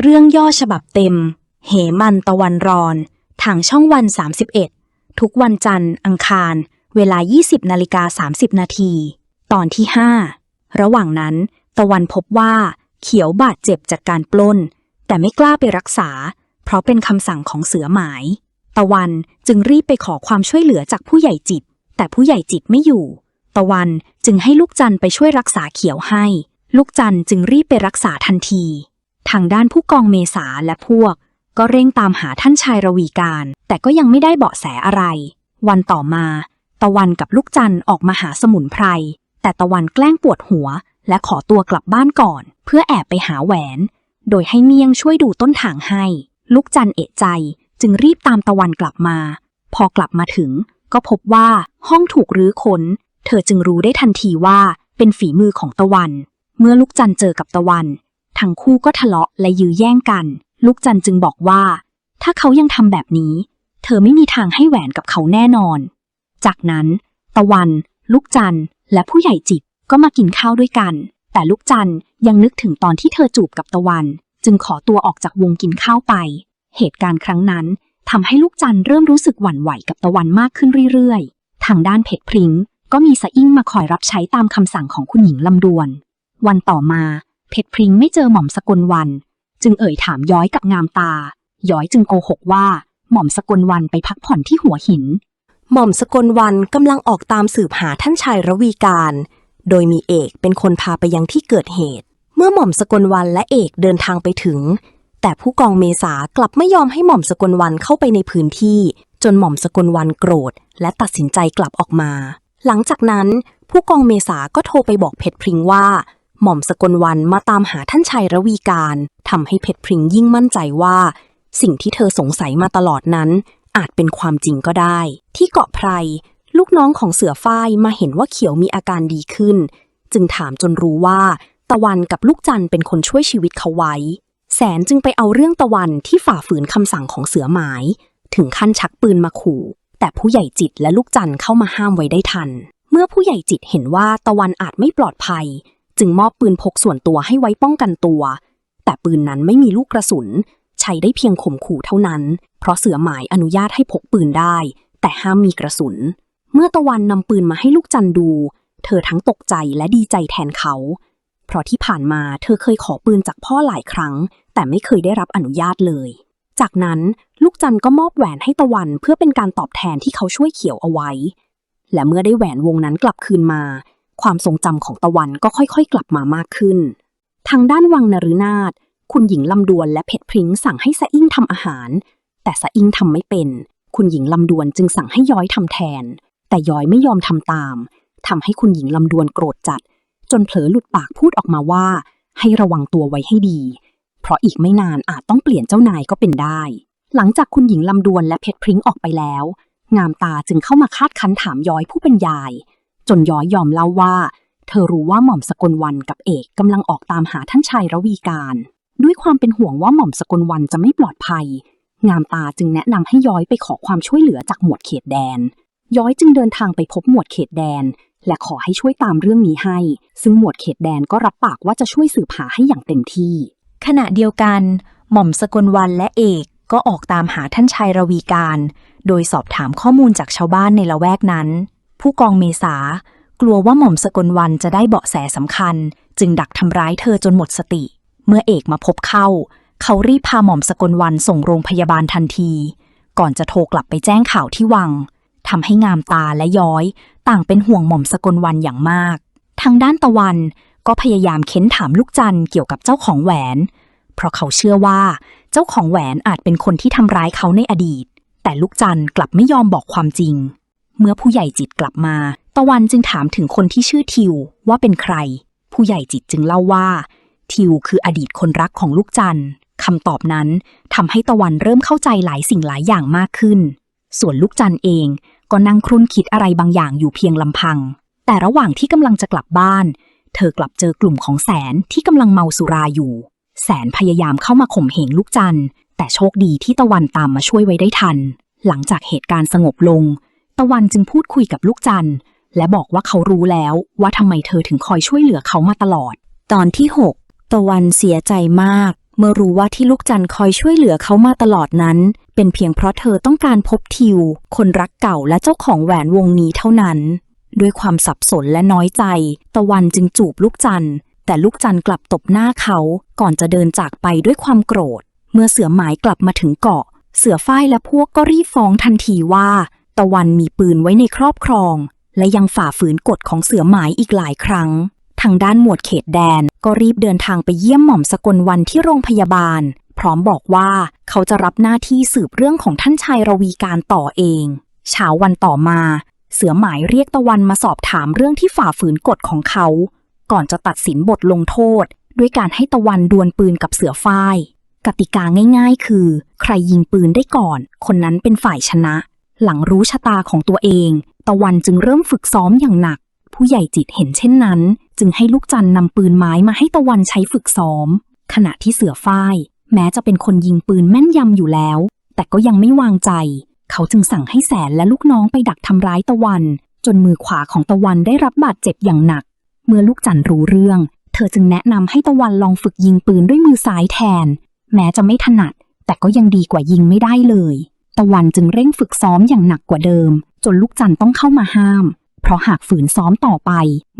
เรื่องย่อฉบับเต็มเหมันตะวันรอนทางช่องวัน31ทุกวันจันทร์อังคารเวลา 20:30 นาทีตอนที่5ระหว่างนั้นตะวันพบว่าเขียวบาดเจ็บจากการปล้นแต่ไม่กล้าไปรักษาเพราะเป็นคำสั่งของเสือหมายตะวันจึงรีบไปขอความช่วยเหลือจากผู้ใหญ่จิตแต่ผู้ใหญ่จิตไม่อยู่ตะวันจึงให้ลูกจันไปช่วยรักษาเขียวให้ลูกจันจึงรีบไปรักษาทันทีทางด้านผู้กองเมษาและพวกก็เร่งตามหาท่านชายระวีการแต่ก็ยังไม่ได้เบาะแสอะไรวันต่อมาตะวันกับลูกจันออกมาหาสมุนไพรแต่ตะวันแกล้งปวดหัวและขอตัวกลับบ้านก่อนเพื่อแอบไปหาแหวนโดยให้เมี่ยงช่วยดูต้นทางให้ลูกจันเอะใจจึงรีบตามตะวันกลับมาพอกลับมาถึงก็พบว่าห้องถูกรื้อค้นเธอจึงรู้ได้ทันทีว่าเป็นฝีมือของตะวันเมื่อลูกจันเจอกับตะวันทั้งคู่ก็ทะเลาะและยื้อแย่งกันลูกจันจึงบอกว่าถ้าเขายังทำแบบนี้เธอไม่มีทางให้แหวนกับเขาแน่นอนจากนั้นตะวันลูกจันและผู้ใหญ่จิตก็มากินข้าวด้วยกันแต่ลูกจันยังนึกถึงตอนที่เธอจูบกับตะวันจึงขอตัวออกจากวงกินข้าวไปเหตุการณ์ครั้งนั้นทำให้ลูกจันเริ่มรู้สึกหวั่นไหวกับตะวันมากขึ้นเรื่อยๆทางด้านเพชรพริ้งก็มีสะอิ่งมาคอยรับใช้ตามคำสั่งของคุณหญิงลำดวนวันต่อมาเพชรพริ้งไม่เจอหม่อมสกลวันจึงเอ่ยถามย้อยกับงามตาย้อยจึงโกหกว่าหม่อมสกลวันไปพักผ่อนที่หัวหินหม่อมสกลวันกำลังออกตามสืบหาท่านชายระวีการโดยมีเอกเป็นคนพาไปยังที่เกิดเหตุเมื่อหม่อมสกลวันและเอกเดินทางไปถึงแต่ผู้กองเมษากลับไม่ยอมให้หม่อมสกลวันเข้าไปในพื้นที่จนหม่อมสกลวันโกรธและตัดสินใจกลับออกมาหลังจากนั้นผู้กองเมษาก็โทรไปบอกเพชรพริ้งว่าหม่อมสกลวันมาตามหาท่านชายระวีการทำให้เพชรพริ้งยิ่งมั่นใจว่าสิ่งที่เธอสงสัยมาตลอดนั้นอาจเป็นความจริงก็ได้ที่เกาะไพรลูกน้องของเสือฝ้ายมาเห็นว่าเขียวมีอาการดีขึ้นจึงถามจนรู้ว่าตะวันกับลูกจันเป็นคนช่วยชีวิตเขาไว้แสนจึงไปเอาเรื่องตะวันที่ฝ่าฝืนคำสั่งของเสือหมายถึงขั้นชักปืนมาขู่แต่ผู้ใหญ่จิตและลูกจันเข้ามาห้ามไว้ได้ทันเมื่อผู้ใหญ่จิตเห็นว่าตะวันอาจไม่ปลอดภัยจึงมอบปืนพกส่วนตัวให้ไว้ป้องกันตัวแต่ปืนนั้นไม่มีลูกกระสุนใช้ได้เพียงข่มขู่เท่านั้นเพราะเสือหมายอนุญาตให้พกปืนได้แต่ห้ามมีกระสุนเมื่อตะวันนำปืนมาให้ลูกจันดูเธอทั้งตกใจและดีใจแทนเขาเพราะที่ผ่านมาเธอเคยขอปืนจากพ่อหลายครั้งแต่ไม่เคยได้รับอนุญาตเลยจากนั้นลูกจันก็มอบแหวนให้ตะวันเพื่อเป็นการตอบแทนที่เขาช่วยเขียวเอาไว้และเมื่อได้แหวนวงนั้นกลับคืนมาความทรงจำของตะวันก็ค่อยๆกลับมามากขึ้นทางด้านวังนฤนาถคุณหญิงลำดวนและเพชรพริ้งสั่งให้สะอิ่งทำอาหารแต่สะอิ่งทำไม่เป็นคุณหญิงลำดวนจึงสั่งให้ย้อยทำแทนแต่ย้อยไม่ยอมทำตามทำให้คุณหญิงลำดวนโกรธจัดจนเผลอหลุดปากพูดออกมาว่าให้ระวังตัวไว้ให้ดีเพราะอีกไม่นานอาจต้องเปลี่ยนเจ้านายก็เป็นได้หลังจากคุณหญิงลำดวนและเพชรพริ้งออกไปแล้วงามตาจึงเข้ามาคาดคั้นถามย้อยผู้เป็นยายจนย้อยยอมเล่าว่าเธอรู้ว่าหม่อมสกลวันกับเอกกำลังออกตามหาท่านชายระวีการด้วยความเป็นห่วงว่าหม่อมสกลวันจะไม่ปลอดภัยงามตาจึงแนะนำให้ย้อยไปขอความช่วยเหลือจากหมวดเขตแดนย้อยจึงเดินทางไปพบหมวดเขตแดนและขอให้ช่วยตามเรื่องนี้ให้ซึ่งหมวดเขตแดนก็รับปากว่าจะช่วยสืบหาให้อย่างเต็มที่ขณะเดียวกันหม่อมสกลวันและเอกก็ออกตามหาท่านชายระวีการโดยสอบถามข้อมูลจากชาวบ้านในละแวกนั้นผู้กองเมษากลัวว่าหม่อมสกลวันจะได้เบาะแสสำคัญจึงดักทำร้ายเธอจนหมดสติเมื่อเอกมาพบเข้าเขารีบพาหม่อมสกลวันส่งโรงพยาบาลทันทีก่อนจะโทรกลับไปแจ้งข่าวที่วังทำให้งามตาและย้อยต่างเป็นห่วงหม่อมสกลวันอย่างมากทางด้านตะวันก็พยายามเค้นถามลูกจันเกี่ยวกับเจ้าของแหวนเพราะเขาเชื่อว่าเจ้าของแหวนอาจเป็นคนที่ทำร้ายเขาในอดีตแต่ลูกจันกลับไม่ยอมบอกความจริงเมื่อผู้ใหญ่จิตกลับมาตะวันจึงถามถึงคนที่ชื่อทิวว่าเป็นใครผู้ใหญ่จิตจึงเล่าว่าทิวคืออดีตคนรักของลูกจันคำตอบนั้นทำให้ตะวันเริ่มเข้าใจหลายสิ่งหลายอย่างมากขึ้นส่วนลูกจันเองก็นั่งครุ่นคิดอะไรบางอย่างอยู่เพียงลำพังแต่ระหว่างที่กำลังจะกลับบ้านเธอกลับเจอกลุ่มของแสนที่กำลังเมาสุราอยู่แสนพยายามเข้ามาข่มเหงลูกจันแต่โชคดีที่ตะวันตามมาช่วยไว้ได้ทันหลังจากเหตุการณ์สงบลงตะวันจึงพูดคุยกับลูกจันและบอกว่าเขารู้แล้วว่าทำไมเธอถึงคอยช่วยเหลือเขามาตลอดตอนที่6ตะวันเสียใจมาก เมื่อรู้ว่าที่ลูกจันทร์คอยช่วยเหลือเขามาตลอดนั้นเป็นเพียงเพราะเธอต้องการพบทิวคนรักเก่าและเจ้าของแหวนวงนี้เท่านั้นด้วยความสับสนและน้อยใจตะวันจึงจูบลูกจันทร์แต่ลูกจันทร์กลับตบหน้าเขาก่อนจะเดินจากไปด้วยความโกรธเมื่อเสือหมายกลับมาถึงเกาะเสือฝ้ายและพวกก็รีบฟ้องทันทีว่าตะวันมีปืนไว้ในครอบครองและยังฝ่าฝืนกฎของเสือหมายอีกหลายครั้งทางด้านหมวดเขตแดนก็รีบเดินทางไปเยี่ยมหม่อมสกลวันที่โรงพยาบาลพร้อมบอกว่าเขาจะรับหน้าที่สืบเรื่องของท่านชายระวีการต่อเองเช้าวันต่อมาเสือหมายเรียกตะวันมาสอบถามเรื่องที่ฝ่าฝืนกฎของเขาก่อนจะตัดสินบทลงโทษด้วยการให้ตะวันดวลปืนกับเสือฝ้ายกติกาง่ายๆคือใครยิงปืนได้ก่อนคนนั้นเป็นฝ่ายชนะหลังรู้ชะตาของตัวเองตะวันจึงเริ่มฝึกซ้อมอย่างหนักผู้ใหญ่จิตเห็นเช่นนั้นจึงให้ลูกจันทร์นำปืนไม้มาให้ตะวันใช้ฝึกซ้อมขณะที่เสือฝ้ายแม้จะเป็นคนยิงปืนแม่นยำอยู่แล้วแต่ก็ยังไม่วางใจเขาจึงสั่งให้แสนและลูกน้องไปดักทำร้ายตะวันจนมือขวาของตะวันได้รับบาดเจ็บอย่างหนักเมื่อลูกจันทร์รู้เรื่องเธอจึงแนะนำให้ตะวันลองฝึกยิงปืนด้วยมือซ้ายแทนแม้จะไม่ถนัดแต่ก็ยังดีกว่ายิงไม่ได้เลยตะวันจึงเร่งฝึกซ้อมอย่างหนักกว่าเดิมจนลูกจันทร์ต้องเข้ามาห้ามเพราะหากฝืนซ้อมต่อไป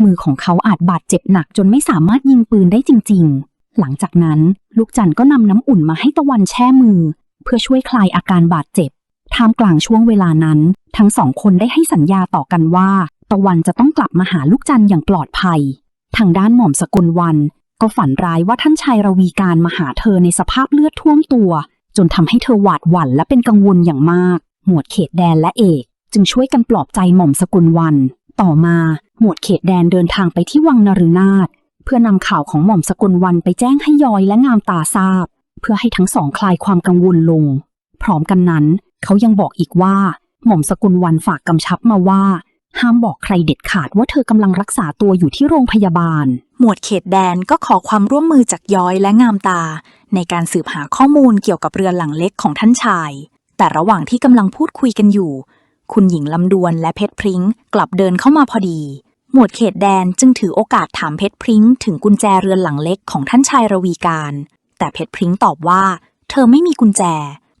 มือของเขาอาจบาดเจ็บหนักจนไม่สามารถยิงปืนได้จริงๆหลังจากนั้นลูกจันทร์ก็นำน้ำอุ่นมาให้ตะวันแช่มือเพื่อช่วยคลายอาการบาดเจ็บท่ามกลางช่วงเวลานั้นทั้งสองคนได้ให้สัญญาต่อกันว่าตะวันจะต้องกลับมาหาลูกจันทร์อย่างปลอดภัยทางด้านหม่อมสกลวันก็ฝันร้ายว่าท่านชายระวีการมาหาเธอในสภาพเลือดท่วมตัวจนทำให้เธอหวาดหวั่นและเป็นกังวลอย่างมากหมวดเขตแดนและเอกจึงช่วยกันปลอบใจหม่อมสกลวันต่อมาหมวดเขตแดนเดินทางไปที่วังนฤนาถเพื่อนำข่าวของหม่อมสกลวันไปแจ้งให้ยอยและงามตาทราบเพื่อให้ทั้งสองคลายความกังวลลงพร้อมกันนั้นเขายังบอกอีกว่าหม่อมสกลวันฝากกำชับมาว่าห้ามบอกใครเด็ดขาดว่าเธอกำลังรักษาตัวอยู่ที่โรงพยาบาลหมวดเขตแดนก็ขอความร่วมมือจากย้อยและงามตาในการสืบหาข้อมูลเกี่ยวกับเรือนหลังเล็กของท่านชายแต่ระหว่างที่กำลังพูดคุยกันอยู่คุณหญิงลำดวนและเพชรพริ้งกลับเดินเข้ามาพอดีหมวดเขตแดนจึงถือโอกาสถามเพชรพริ้งถึงกุญแจเรือนหลังเล็กของท่านชายระวีการแต่เพชรพริ้งตอบว่าเธอไม่มีกุญแจ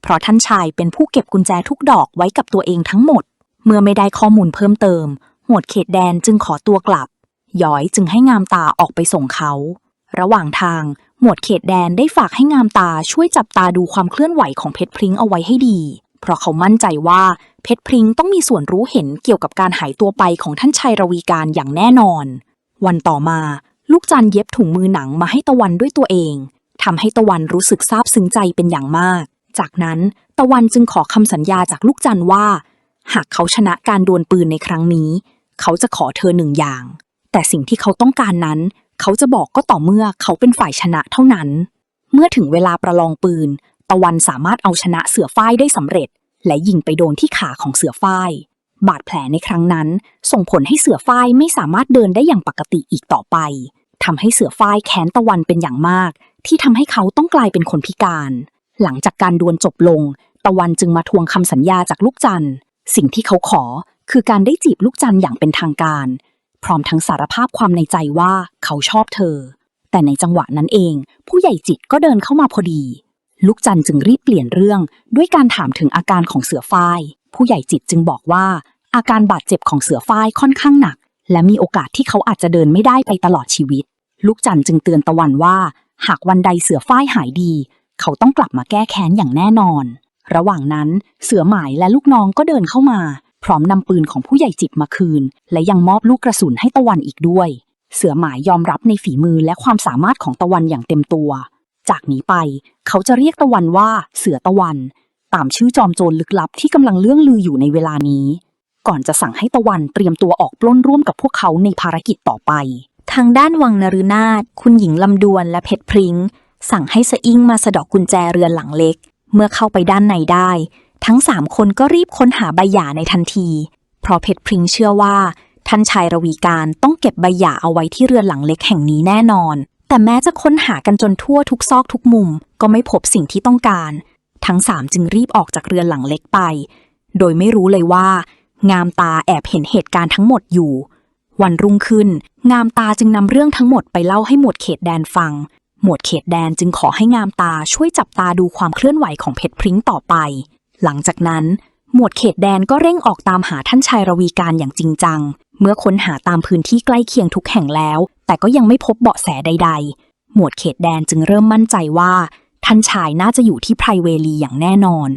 เพราะท่านชายเป็นผู้เก็บกุญแจทุกดอกไว้กับตัวเองทั้งหมดเมื่อไม่ได้ข้อมูลเพิ่มเติมหมวดเขตแดนจึงขอตัวกลับย้อยจึงให้งามตาออกไปส่งเขาระหว่างทางหมวดเขตแดนได้ฝากให้งามตาช่วยจับตาดูความเคลื่อนไหวของเพชรพริ้งเอาไว้ให้ดีเพราะเขามั่นใจว่าเพชรพริ้งต้องมีส่วนรู้เห็นเกี่ยวกับการหายตัวไปของท่านชายระวีการอย่างแน่นอนวันต่อมาลูกจันทร์เย็บถุงมือหนังมาให้ตะวันด้วยตัวเองทำให้ตะวันรู้สึกซาบซึ้งใจเป็นอย่างมากจากนั้นตะวันจึงขอคำสัญญาจากลูกจันทร์ว่าหากเขาชนะการดวลปืนในครั้งนี้เขาจะขอเธอหนึ่งอย่างแต่สิ่งที่เขาต้องการนั้นเขาจะบอกก็ต่อเมื่อเขาเป็นฝ่ายชนะเท่านั้นเมื่อถึงเวลาประลองปืนตะวันสามารถเอาชนะเสือฝ้ายได้สำเร็จและยิงไปโดนที่ขาของเสือฝ้ายบาดแผลในครั้งนั้นส่งผลให้เสือฝ้ายไม่สามารถเดินได้อย่างปกติอีกต่อไปทำให้เสือฝ้ายแค้นตะวันเป็นอย่างมากที่ทำให้เขาต้องกลายเป็นคนพิการหลังจากการดวลจบลงตะวันจึงมาทวงคำสัญญาจากลูกจันทร์สิ่งที่เขาขอคือการได้จีบลูกจันทร์อย่างเป็นทางการพร้อมทั้งสารภาพความในใจว่าเขาชอบเธอแต่ในจังหวะนั้นเองผู้ใหญ่จิตก็เดินเข้ามาพอดีลูกจันทร์จึงรีบเปลี่ยนเรื่องด้วยการถามถึงอาการของเสือฝ้ายผู้ใหญ่จิตจึงบอกว่าอาการบาดเจ็บของเสือฝ้ายค่อนข้างหนักและมีโอกาสที่เขาอาจจะเดินไม่ได้ไปตลอดชีวิตลูกจันทร์จึงเตือนตะวันว่าหากวันใดเสือฝ้ายหายดีเขาต้องกลับมาแก้แค้นอย่างแน่นอนระหว่างนั้นเสือหมายและลูกน้องก็เดินเข้ามาพร้อมนำปืนของผู้ใหญ่จิตมาคืนและยังมอบลูกกระสุนให้ตะวันอีกด้วยเสือหมายยอมรับในฝีมือและความสามารถของตะวันอย่างเต็มตัวจากนี้ไปเขาจะเรียกตะวันว่าเสือตะวันตามชื่อจอมโจรลึกลับที่กำลังเลื่องลืออยู่ในเวลานี้ก่อนจะสั่งให้ตะวันเตรียมตัวออกปล้นร่วมกับพวกเขาในภารกิจต่อไปทางด้านวังนฤนาถคุณหญิงลำดวนและเพชรพริ้งสั่งให้สะอิ้งมาสะเดาะกุญแจเรือนหลังเล็กเมื่อเข้าไปด้านในได้ทั้ง3คนก็รีบค้นหาใบหย่าในทันทีเพราะเพชรพริ้งเชื่อว่าท่านชายระวีการต้องเก็บใบหย่าเอาไว้ที่เรือนหลังเล็กแห่งนี้แน่นอนแต่แม้จะค้นหากันจนทั่วทุกซอกทุกมุมก็ไม่พบสิ่งที่ต้องการทั้ง3จึงรีบออกจากเรือนหลังเล็กไปโดยไม่รู้เลยว่างามตาแอบเห็นเหตุการณ์ทั้งหมดอยู่วันรุ่งขึ้นงามตาจึงนำเรื่องทั้งหมดไปเล่าให้หมวดเขตแดนฟัง หมวดเขตแดนจึงขอให้งามตาช่วยจับตาดูความเคลื่อนไหวของเพชรพริ้งต่อไปหลังจากนั้นหมวดเขตแดนก็เร่งออกตามหาท่านชายระวีการอย่างจริงจังเมื่อค้นหาตามพื้นที่ใกล้เคียงทุกแห่งแล้วแต่ก็ยังไม่พบเบาะแสใดๆหมวดเขตแดนจึงเริ่มมั่นใจว่าท่านชายน่าจะอยู่ที่ไพรเวลีอย่างแน่นอน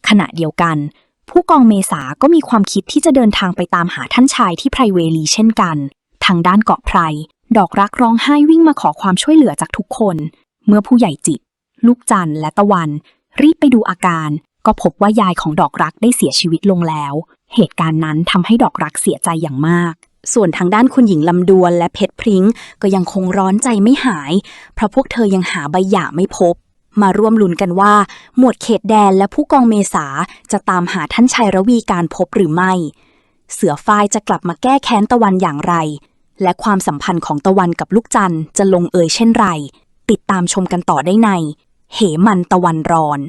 ขณะเดียวกันผู้กองเมษาก็มีความคิดที่จะเดินทางไปตามหาท่านชายที่ไพรเวลีเช่นกันทางด้านเกาะไพรดอกรักร้องไห้วิ่งมาขอความช่วยเหลือจากทุกคนเมื่อผู้ใหญ่จิตลูกจันทร์และตะวันรีบไปดูอาการก็พบว่ายายของดอกรักได้เสียชีวิตลงแล้วเหตุการณ์นั้นทำให้ดอกรักเสียใจอย่างมากส่วนทางด้านคุณหญิงลำดวนและเพชรพริ้งก็ยังคงร้อนใจไม่หายเพราะพวกเธอยังหาใบหย่าไม่พบมาร่วมลุ้นกันว่าหมวดเขตแดนและผู้กองเมษาจะตามหาท่านชายระวีการพบหรือไม่เสือฝ้ายจะกลับมาแก้แค้นตะวันอย่างไรและความสัมพันธ์ของตะวันกับลูกจันทร์จะลงเอยเช่นไรติดตามชมกันต่อได้ในเหมันตะวันรอน